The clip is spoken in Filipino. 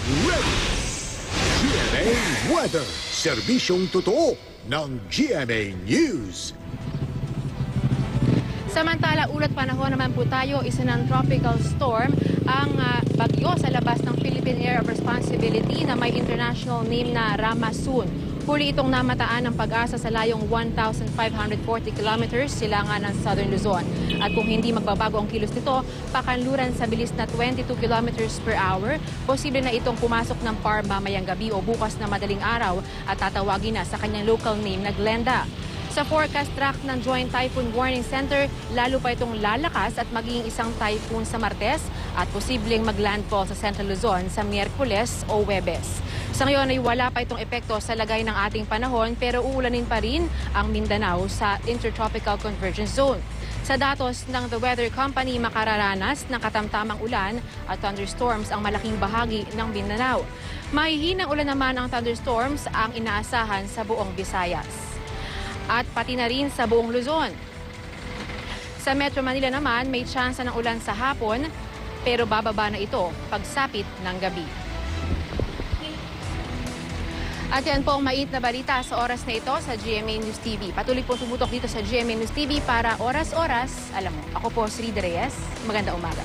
ready. GMA Weather, serbisyong totoo ng GMA News. Samantala, ulat panahon naman po tayo, isa ng tropical storm ang bagyo sa labas ng Philippine Area of Responsibility na may international name na Ramasun. Huli itong namataan ng Pag-asa sa layong 1,540 kilometers silangan ng Southern Luzon. At kung hindi magbabago ang kilos nito, pakanluran sa bilis na 22 kilometers per hour, posible na itong pumasok ng PAR mamayang gabi o bukas na madaling araw at tatawagin na sa kanyang local name na Glenda. Sa forecast track ng Joint Typhoon Warning Center, lalo pa itong lalakas at magiging isang typhoon sa Martes at posibleng maglandfall sa Central Luzon sa Miyerkules o Huwebes. Sa ngayon ay wala pa itong epekto sa lagay ng ating panahon pero uulanin pa rin ang Mindanao sa Intertropical Convergence Zone. Sa datos ng The Weather Company, makararanas ng katamtamang ulan at thunderstorms ang malaking bahagi ng Mindanao. Mahihinang ulan naman ang thunderstorms ang inaasahan sa buong Visayas at pati na rin sa buong Luzon. Sa Metro Manila naman, may tsansa ng ulan sa hapon, pero bababa na ito pagsapit ng gabi. At yan po ang mainit na balita sa oras na ito sa GMA News TV. Patuloy po tumutok dito sa GMA News TV para oras-oras. Alam mo, ako po si Rida Reyes. Magandang umaga.